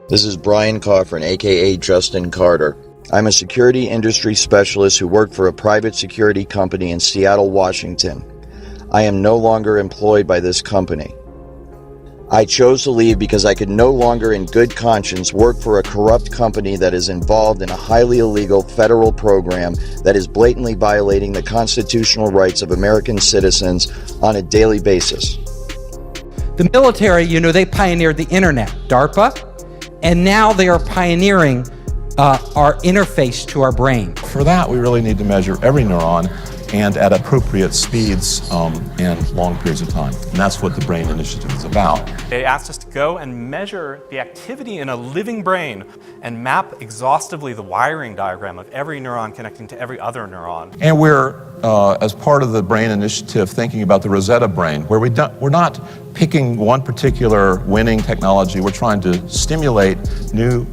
This is Brian Coffrin, aka Justin Carter. I'm a security industry specialist who worked for a private security company in Seattle, Washington. I am no longer employed by this company. I chose to leave because I could no longer in good conscience work for a corrupt company that is involved in a highly illegal federal program that is blatantly violating the constitutional rights of American citizens on a daily basis. The military, they pioneered the internet, DARPA, and now they are pioneering our interface to our brain. For that, we really need to measure every neuron and at appropriate speeds and long periods of time. And that's what the Brain Initiative is about. They asked us to go and measure the activity in a living brain and map exhaustively the wiring diagram of every neuron connecting to every other neuron. And we're, as part of the Brain Initiative, thinking about the Rosetta Brain, where we're not picking one particular winning technology. We're trying to stimulate new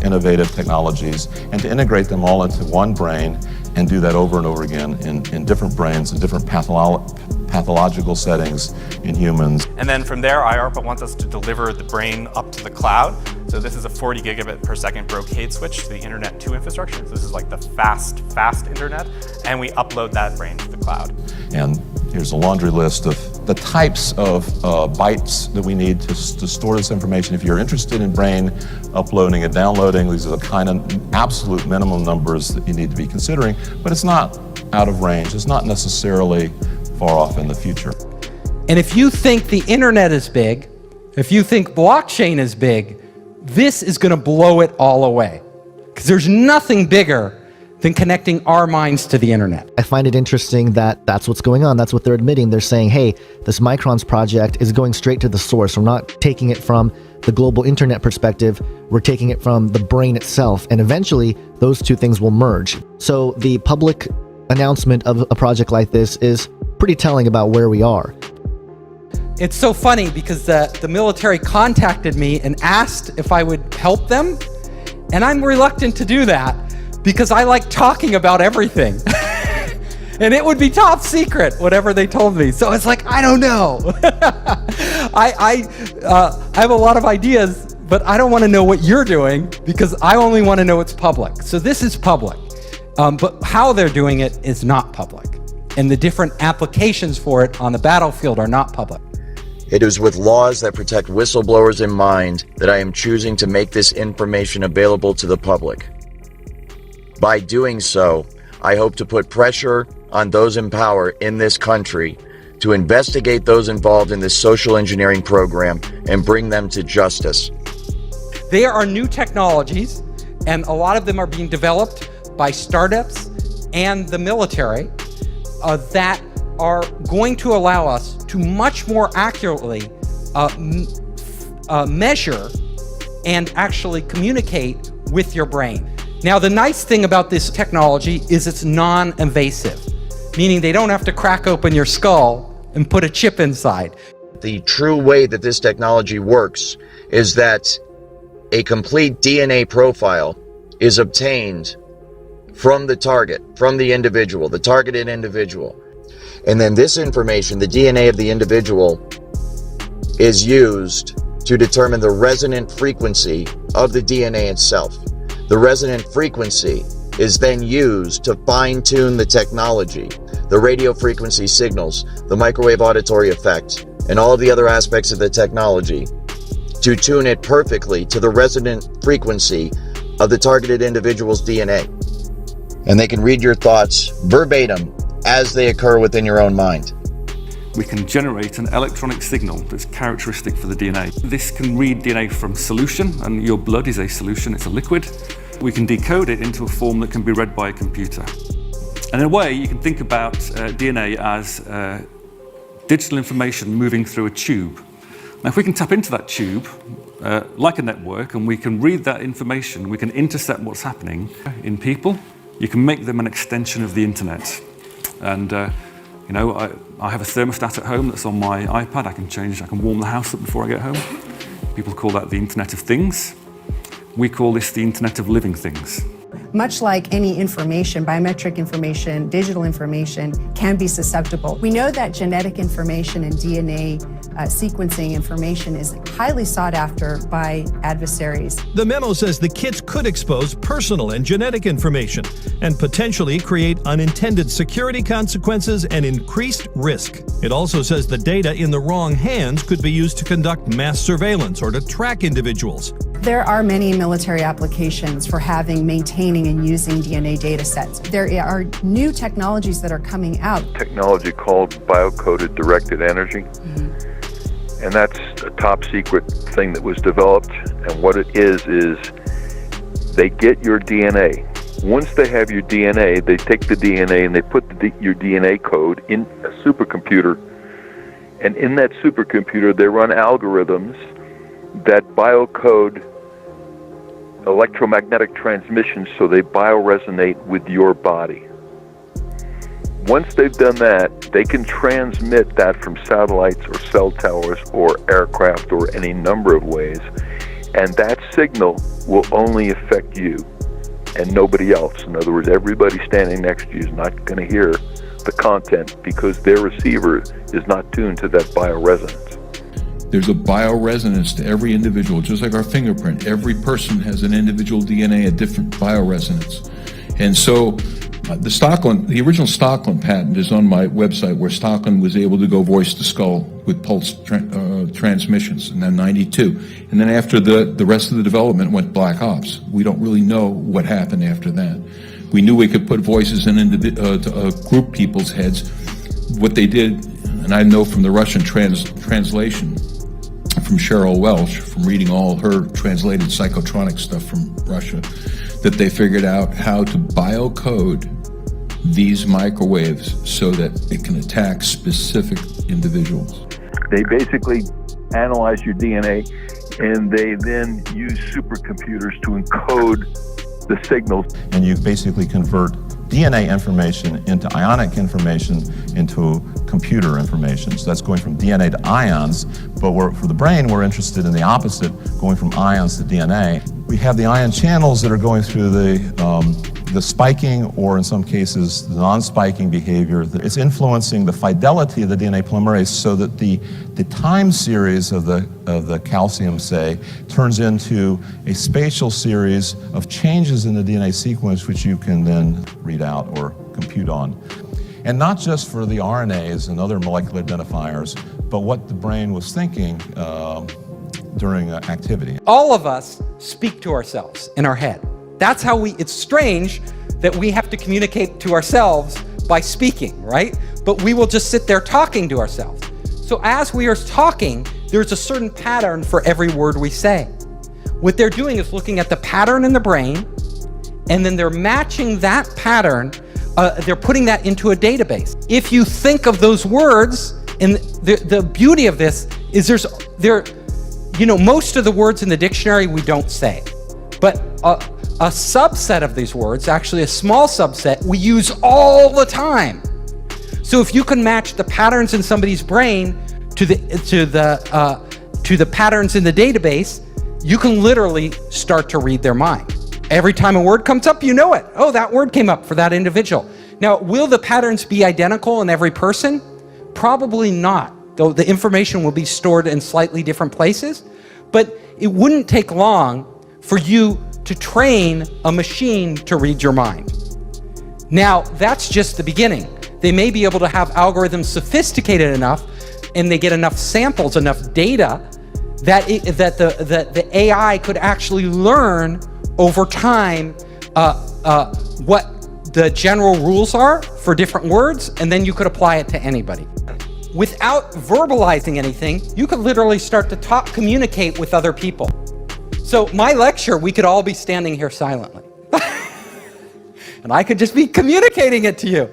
innovative technologies and to integrate them all into one brain and do that over and over again in different brains, in different pathological settings in humans. And then from there, IARPA wants us to deliver the brain up to the cloud. So this is a 40 gigabit per second brocade switch to the Internet 2 infrastructure. So this is like the fast internet. And we upload that brain to the cloud. And here's a laundry list of the types of bytes that we need to store this information. If you're interested in brain uploading and downloading, these are the kind of absolute minimum numbers that you need to be considering, but it's not out of range. It's not necessarily far off in the future. And if you think the internet is big, if you think blockchain is big, this is going to blow it all away. Because there's nothing bigger than connecting our minds to the internet. I find it interesting that that's what's going on. That's what they're admitting. They're saying, hey, this Microns project is going straight to the source. We're not taking it from the global internet perspective. We're taking it from the brain itself. And eventually, those two things will merge. So the public announcement of a project like this is pretty telling about where we are. It's so funny because the military contacted me and asked if I would help them. And I'm reluctant to do that because I like talking about everything. And it would be top secret, whatever they told me. So it's like, I don't know. I have a lot of ideas, but I don't want to know what you're doing because I only want to know it's public. So this is public. But how they're doing it is not public. And the different applications for it on the battlefield are not public. It is with laws that protect whistleblowers in mind that I am choosing to make this information available to the public. By doing so, I hope to put pressure on those in power in this country to investigate those involved in this social engineering program and bring them to justice. There are new technologies, and a lot of them are being developed by startups and the military that are going to allow us to much more accurately measure and actually communicate with your brain. Now, the nice thing about this technology is it's non-invasive, meaning they don't have to crack open your skull and put a chip inside. The true way that this technology works is that a complete DNA profile is obtained from the target, from the individual, the targeted individual. And then this information, the DNA of the individual, is used to determine the resonant frequency of the DNA itself. The resonant frequency is then used to fine-tune the technology, the radio frequency signals, the microwave auditory effect, and all of the other aspects of the technology to tune it perfectly to the resonant frequency of the targeted individual's DNA. And they can read your thoughts verbatim as they occur within your own mind. We can generate an electronic signal that's characteristic for the DNA. This can read DNA from solution, and your blood is a solution, it's a liquid. We can decode it into a form that can be read by a computer. And in a way, you can think about DNA as digital information moving through a tube. Now, if we can tap into that tube, like a network, and we can read that information, we can intercept what's happening in people, you can make them an extension of the internet. And I have a thermostat at home that's on my iPad. I can warm the house up before I get home. People call that the Internet of Things. We call this the Internet of Living Things. much like any information, biometric information, digital information can be susceptible. We know that genetic information and DNA sequencing information is highly sought after by adversaries. The memo says the kits could expose personal and genetic information and potentially create unintended security consequences and increased risk. It also says the data in the wrong hands could be used to conduct mass surveillance or to track individuals. There are many military applications for having, maintaining, and using DNA data sets. There are new technologies that are coming out. Technology called biocoded directed energy. And that's a top secret thing that was developed. And what it is they get your DNA. Once they have your DNA, they take the DNA and they put your DNA code in a supercomputer. And in that supercomputer, they run algorithms that biocode electromagnetic transmissions so they bioresonate with your body. Once they've done that, they can transmit that from satellites or cell towers or aircraft or any number of ways, and that signal will only affect you and nobody else. In other words, everybody standing next to you is not going to hear the content because their receiver is not tuned to that bioresonance. There's a bioresonance to every individual, just like our fingerprint. Every person has an individual DNA, a different bioresonance. And so the original Stockland patent is on my website, where Stockland was able to go voice to skull with pulse transmissions in 92. And then after the rest of the development went black ops. We don't really know what happened after that. We knew we could put voices in group people's heads. What they did, and I know from the Russian translation from Cheryl Welsh, from reading all her translated cyclotronic stuff from Russia, that they figured out how to biocode these microwaves so that it can attack specific individuals. They basically analyze your DNA and they then use supercomputers to encode the signals. And you basically convert DNA information into ionic information into computer information. So that's going from DNA to ions, but for the brain, we're interested in the opposite, going from ions to DNA. We have the ion channels that are going through the spiking, or in some cases, the non-spiking behavior. It's influencing the fidelity of the DNA polymerase so that the time series of the calcium, say, turns into a spatial series of changes in the DNA sequence, which you can then read out or compute on. And not just for the RNAs and other molecular identifiers, but what the brain was thinking during activity. All of us speak to ourselves in our head. That's how it's strange that we have to communicate to ourselves by speaking, right? But we will just sit there talking to ourselves. So as we are talking, there's a certain pattern for every word we say. What they're doing is looking at the pattern in the brain, and then they're matching that pattern, they're putting that into a database. If you think of those words, and the beauty of this is most of the words in the dictionary we don't say, but a subset of these words, actually a small subset, we use all the time. So if you can match the patterns in somebody's brain to the patterns in the database, you can literally start to read their mind. Every time a word comes up, you know it. Oh, that word came up for that individual. Now, will the patterns be identical in every person? Probably not, though the information will be stored in slightly different places. But it wouldn't take long for you to train a machine to read your mind. Now, that's just the beginning. They may be able to have algorithms sophisticated enough, and they get enough samples, enough data, that the AI could actually learn over time what the general rules are for different words, and then you could apply it to anybody. Without verbalizing anything, you could literally start to communicate with other people. So my lecture, we could all be standing here silently. And I could just be communicating it to you.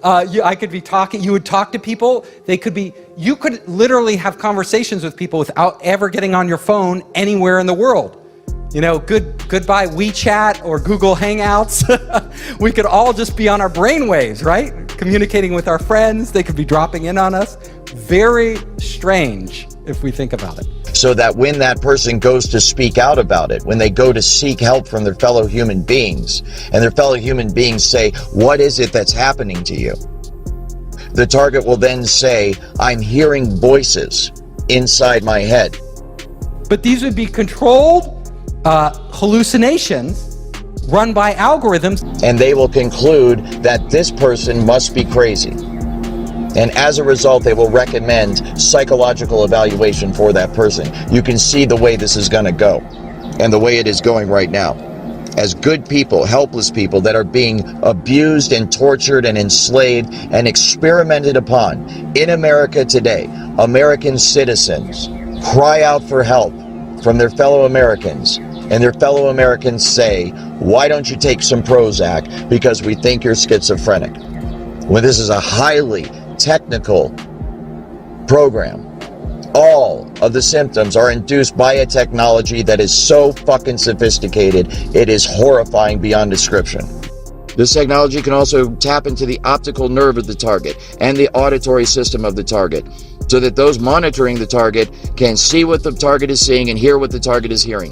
I could be talking, you would talk to people, you could literally have conversations with people without ever getting on your phone anywhere in the world. Goodbye WeChat or Google Hangouts. We could all just be on our brainwaves, right? Communicating with our friends, they could be dropping in on us. Very strange if we think about it. So that when that person goes to speak out about it, when they go to seek help from their fellow human beings, and their fellow human beings say, what is it that's happening to you? The target will then say, I'm hearing voices inside my head. But these would be controlled hallucinations run by algorithms. And they will conclude that this person must be crazy. And as a result, they will recommend psychological evaluation for that person. You can see the way this is going to go, and the way it is going right now. As good people, helpless people that are being abused and tortured and enslaved and experimented upon in America today, American citizens cry out for help from their fellow Americans, and their fellow Americans say, why don't you take some Prozac because we think you're schizophrenic? When this is a highly technical program. All of the symptoms are induced by a technology that is so fucking sophisticated, it is horrifying beyond description. This technology can also tap into the optical nerve of the target and the auditory system of the target, so that those monitoring the target can see what the target is seeing and hear what the target is hearing.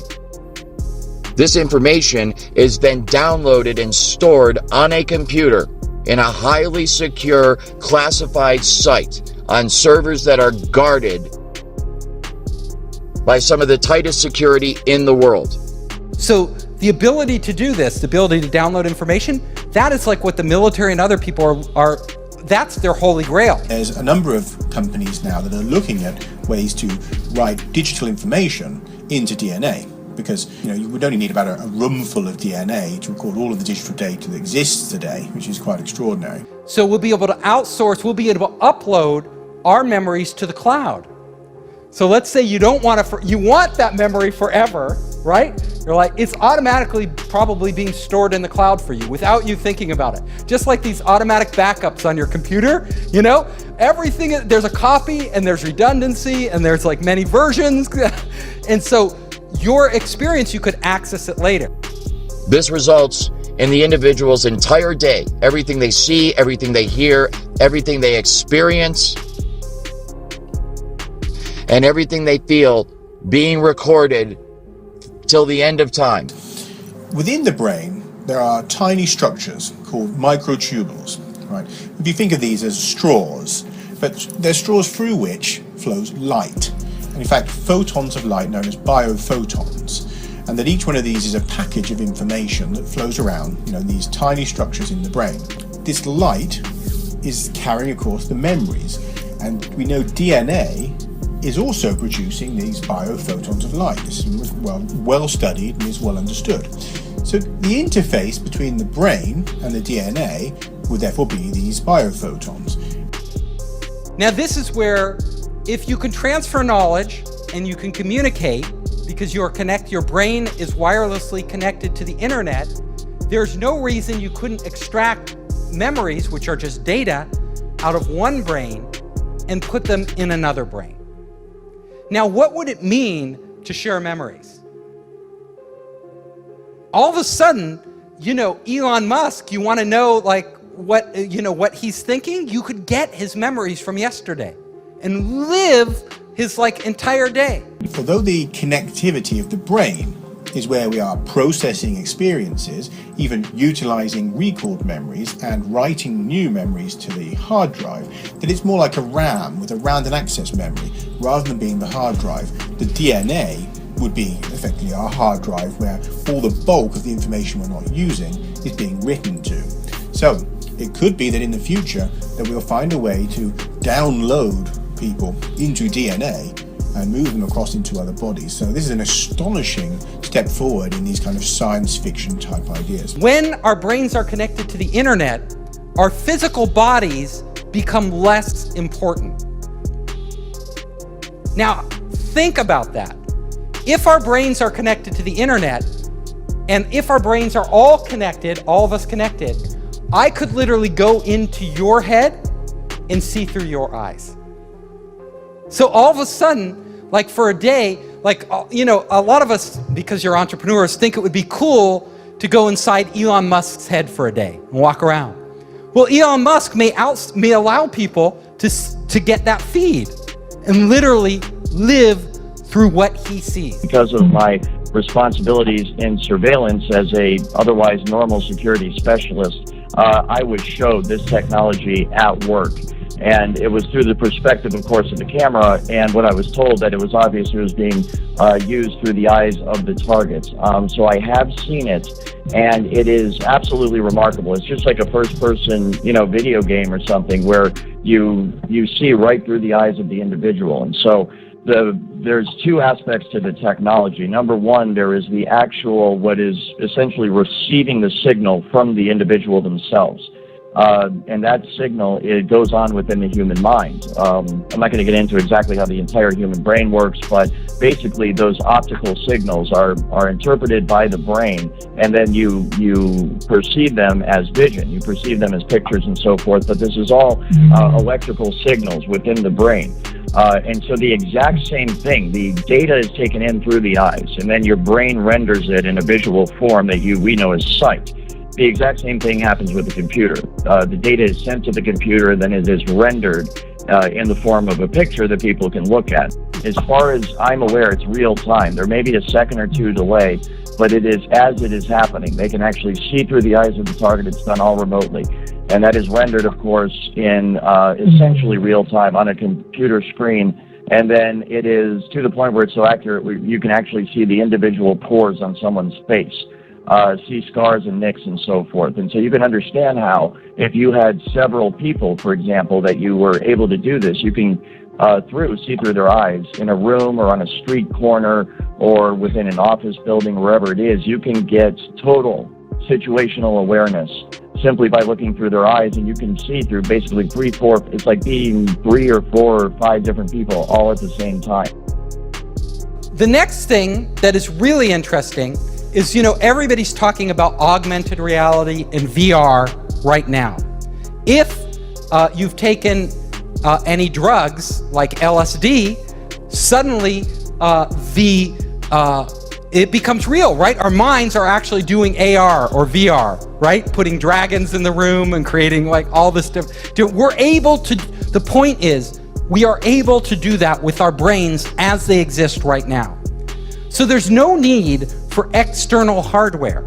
This information is then downloaded and stored on a computer in a highly secure, classified site on servers that are guarded by some of the tightest security in the world. So the ability to do this, the ability to download information, that is like what the military and other people are that's their holy grail. There's a number of companies now that are looking at ways to write digital information into DNA. Because you would only need about a room full of DNA to record all of the digital data that exists today, which is quite extraordinary. So we'll be able to outsource, we'll be able to upload our memories to the cloud. So let's say you don't want to, you want that memory forever, right? You're like, it's automatically probably being stored in the cloud for you without you thinking about it. Just like these automatic backups on your computer, everything, there's a copy and there's redundancy and there's like many versions. And so your experience, you could access it later. This results in the individual's entire day, everything they see, everything they hear, everything they experience, and everything they feel being recorded till the end of time. Within the brain, there are tiny structures called microtubules, right? If you think of these as straws, but they're straws through which flows light. And in fact, photons of light known as biophotons. And that each one of these is a package of information that flows around, these tiny structures in the brain. This light is carrying, of course, the memories. And we know DNA is also producing these biophotons of light. This is well studied and is well understood. So the interface between the brain and the DNA would therefore be these biophotons. Now this is where, if you can transfer knowledge and you can communicate, because your brain is wirelessly connected to the internet, there's no reason you couldn't extract memories, which are just data, out of one brain and put them in another brain. Now, what would it mean to share memories? All of a sudden, Elon Musk, you want to know what he's thinking? You could get his memories from yesterday and live his entire day. Although the connectivity of the brain is where we are processing experiences, even utilizing recalled memories and writing new memories to the hard drive, that it's more like a RAM with a random access memory rather than being the hard drive. The DNA would be effectively our hard drive where all the bulk of the information we're not using is being written to. So it could be that in the future that we'll find a way to download people into DNA and move them across into other bodies. So this is an astonishing step forward in these kind of science fiction type ideas. When our brains are connected to the internet, our physical bodies become less important. Now, think about that. If our brains are connected to the internet, and if our brains are all connected, all of us connected, I could literally go into your head and see through your eyes. So all of a sudden, for a day, a lot of us, because you're entrepreneurs, think it would be cool to go inside Elon Musk's head for a day and walk around. Well, Elon Musk may allow people to get that feed and literally live through what he sees. Because of my responsibilities in surveillance as a otherwise normal security specialist, I was showed this technology at work. And it was through the perspective, of course, of the camera, and what I was told that it was obvious it was being used through the eyes of the targets. So I have seen it, and it is absolutely remarkable. It's just like a first-person, video game or something where you see right through the eyes of the individual. And so there's two aspects to the technology. Number one, there is the actual, what is essentially receiving the signal from the individual themselves. And that signal, it goes on within the human mind. I'm not going to get into exactly how the entire human brain works, but basically those optical signals are interpreted by the brain, and then you perceive them as vision, you perceive them as pictures and so forth, but this is all electrical signals within the brain. And so the exact same thing, the data is taken in through the eyes, and then your brain renders it in a visual form that we know as sight. The exact same thing happens with the computer. The data is sent to the computer, then it is rendered in the form of a picture that people can look at. As far as I'm aware, it's real time. There may be a second or two delay, but it is as it is happening. They can actually see through the eyes of the target. It's done all remotely. And that is rendered, of course, in essentially real time on a computer screen. And then it is to the point where it's so accurate, you can actually see the individual pores on someone's face. See scars and nicks and so forth. And so you can understand how, if you had several people, for example, that you were able to do this, you can see through their eyes in a room or on a street corner or within an office building, wherever it is. You can get total situational awareness simply by looking through their eyes, and you can see through basically it's like being 3 or 4 or 5 different people all at the same time. The next thing that is really interesting is, everybody's talking about augmented reality and VR right now. If you've taken any drugs like LSD, suddenly it becomes real, right? Our minds are actually doing AR or VR, right? Putting dragons in the room and creating like all this stuff. We're able to, the point is, we are able to do that with our brains as they exist right now. So there's no need for external hardware.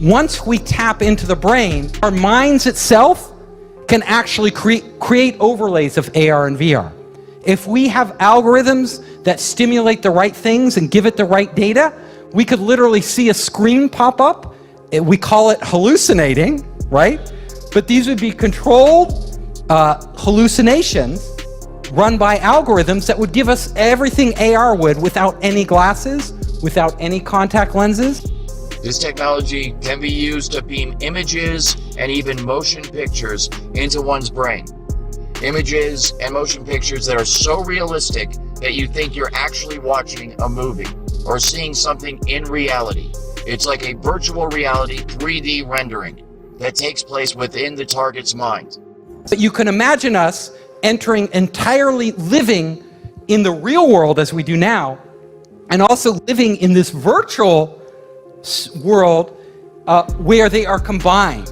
Once we tap into the brain, our minds itself can actually create overlays of AR and VR. If we have algorithms that stimulate the right things and give it the right data, we could literally see a screen pop up. We call it hallucinating, right? But these would be controlled hallucinations run by algorithms that would give us everything AR would without any glasses, without any contact lenses. This technology can be used to beam images and even motion pictures into one's brain. Images and motion pictures that are so realistic that you think you're actually watching a movie or seeing something in reality. It's like a virtual reality 3D rendering that takes place within the target's mind. But you can imagine us entering entirely living in the real world as we do now, and also living in this virtual world where they are combined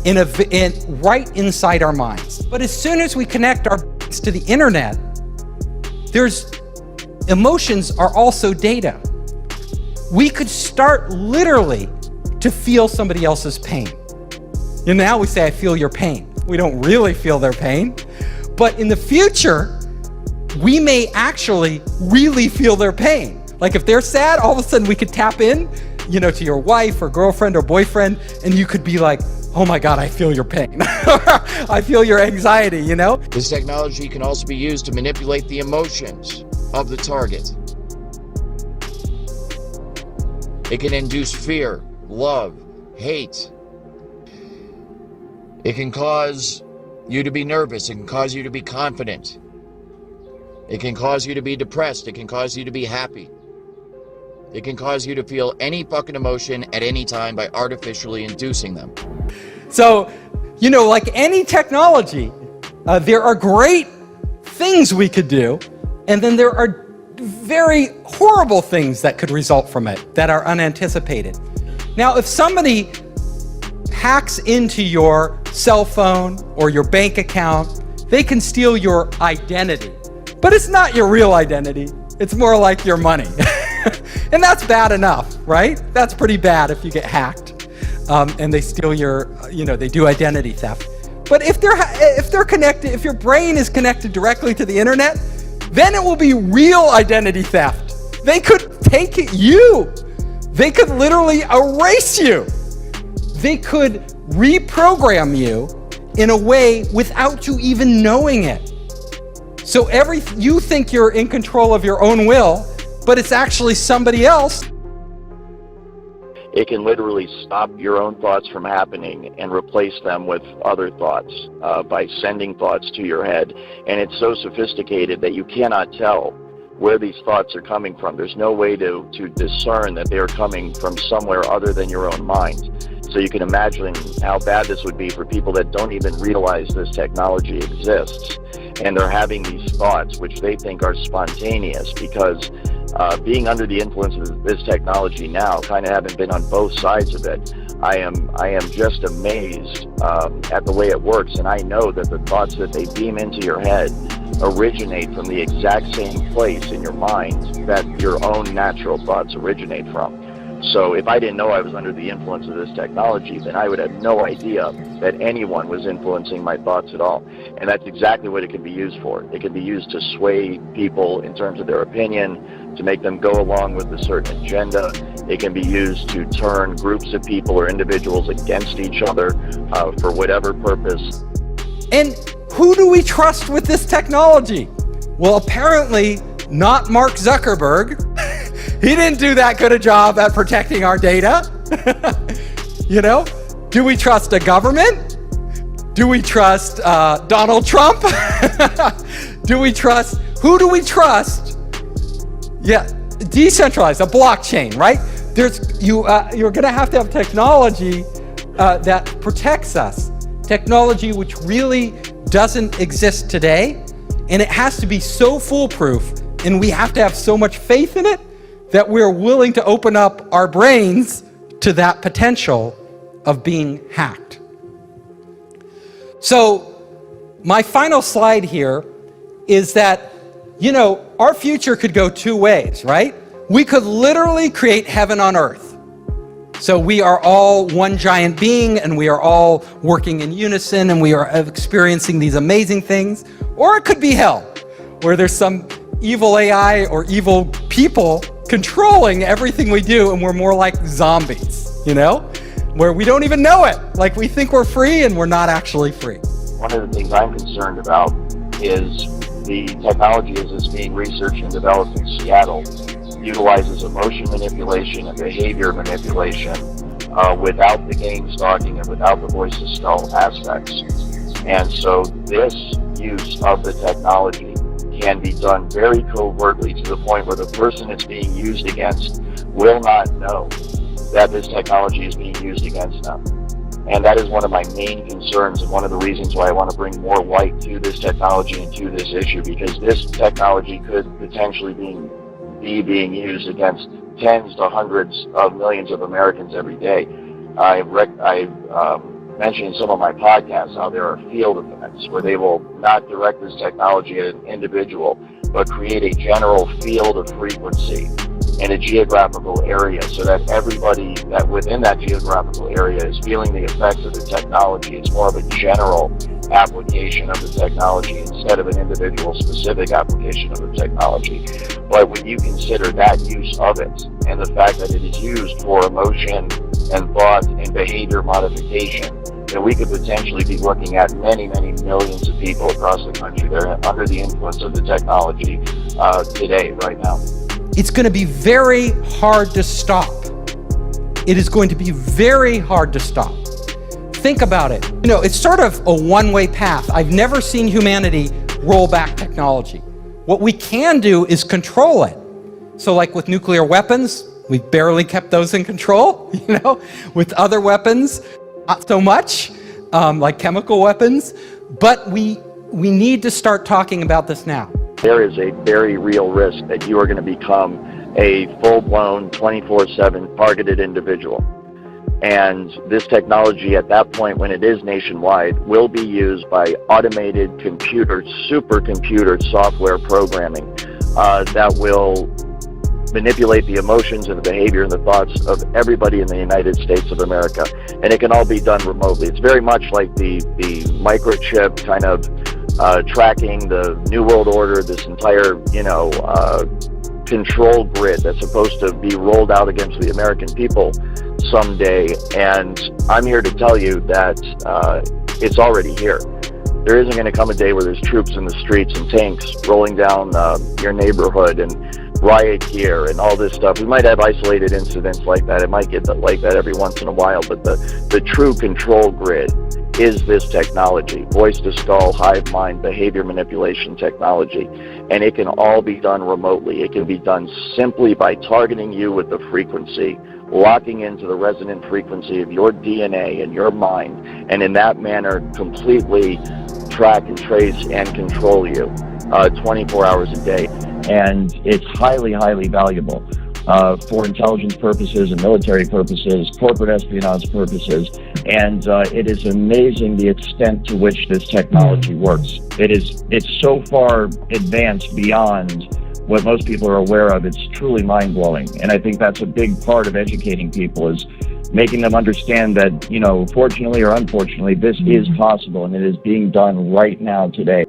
right inside our minds. But as soon as we connect our brains to the internet, emotions are also data. We could start literally to feel somebody else's pain. And now we say, I feel your pain. We don't really feel their pain. But in the future, we may actually really feel their pain. Like if they're sad, all of a sudden we could tap in, to your wife or girlfriend or boyfriend, and you could be like, oh my God, I feel your pain. I feel your anxiety, This technology can also be used to manipulate the emotions of the target. It can induce fear, love, hate. It can cause you to be nervous. It can cause you to be confident. It can cause you to be depressed. It can cause you to be happy. It can cause you to feel any fucking emotion at any time by artificially inducing them. So, like any technology, there are great things we could do, and then there are very horrible things that could result from it that are unanticipated. Now, if somebody hacks into your cell phone or your bank account, they can steal your identity. But it's not your real identity. It's more like your money. And that's bad enough, right? That's pretty bad if you get hacked and they steal your, they do identity theft. But if they're connected, if your brain is connected directly to the internet, then it will be real identity theft. They could take you. They could literally erase you. They could reprogram you in a way without you even knowing it. So you think you're in control of your own will, but it's actually somebody else. It can literally stop your own thoughts from happening and replace them with other thoughts by sending thoughts to your head. And it's so sophisticated that you cannot tell where these thoughts are coming from. There's no way to discern that they're coming from somewhere other than your own mind. So you can imagine how bad this would be for people that don't even realize this technology exists. And they're having these thoughts, which they think are spontaneous, because being under the influence of this technology now, kind of having been on both sides of it, I am just amazed at the way it works. And I know that the thoughts that they beam into your head originate from the exact same place in your mind that your own natural thoughts originate from. So if I didn't know I was under the influence of this technology, then I would have no idea that anyone was influencing my thoughts at all. And that's exactly what it can be used for. It can be used to sway people in terms of their opinion, to make them go along with a certain agenda. It can be used to turn groups of people or individuals against each other for whatever purpose. And who do we trust with this technology? Well, apparently not Mark Zuckerberg. He didn't do that good a job at protecting our data. Do we trust a government? Do we trust Donald Trump? Who do we trust? Yeah, decentralized, a blockchain, right? You're gonna have to have technology that protects us. Technology which really doesn't exist today, and it has to be so foolproof, and we have to have so much faith in it that we're willing to open up our brains to that potential of being hacked. So my final slide here is that, our future could go two ways, right? We could literally create heaven on earth. So we are all one giant being and we are all working in unison and we are experiencing these amazing things. Or it could be hell, where there's some evil AI or evil people controlling everything we do, and we're more like zombies, where we don't even know it. Like we think we're free and we're not actually free. One of the things I'm concerned about is the technology as it's being researched and developed in Seattle utilizes emotion manipulation and behavior manipulation without the game stalking and without the voice of skull aspects. And so this use of the technology can be done very covertly to the point where the person it's being used against will not know that this technology is being used against them. And that is one of my main concerns and one of the reasons why I want to bring more light to this technology and to this issue, because this technology could potentially be being used against tens to hundreds of millions of Americans every day. I've mentioned in some of my podcasts how there are field events where they will not direct this technology at an individual, but create a general field of frequency in a geographical area so that everybody that within that geographical area is feeling the effects of the technology. It's more of a general application of the technology instead of an individual specific application of the technology. But when you consider that use of it and the fact that it is used for emotion and thought and behavior modification, then we could potentially be looking at many, many millions of people across the country that are under the influence of the technology today, right now. It's going to be very hard to stop. It is going to be very hard to stop. Think about it. It's sort of a one-way path. I've never seen humanity roll back technology. What we can do is control it. So like with nuclear weapons, we've barely kept those in control, with other weapons, not so much, like chemical weapons, but we need to start talking about this now. There is a very real risk that you are going to become a full-blown 24/7 targeted individual. And this technology at that point, when it is nationwide, will be used by automated supercomputer software programming that will manipulate the emotions and the behavior and the thoughts of everybody in the United States of America. And it can all be done remotely. It's very much like the microchip kind of tracking the New World Order, this entire, control grid that's supposed to be rolled out against the American people someday. And I'm here to tell you that it's already here. There isn't going to come a day where there's troops in the streets and tanks rolling down your neighborhood and riot gear and all this stuff. We might have isolated incidents like that. It might get like that every once in a while, but the true control grid is this technology, voice to skull, hive mind, behavior manipulation technology. And it can all be done remotely. It can be done simply by targeting you with the frequency, locking into the resonant frequency of your DNA and your mind, and in that manner completely track and trace and control you 24 hours a day. And it's highly, highly valuable for intelligence purposes and military purposes, corporate espionage purposes. And it is amazing the extent to which this technology works. It's so far advanced beyond what most people are aware of. It's truly mind-blowing. And I think that's a big part of educating people, is making them understand that, fortunately or unfortunately, this is possible and it is being done right now today.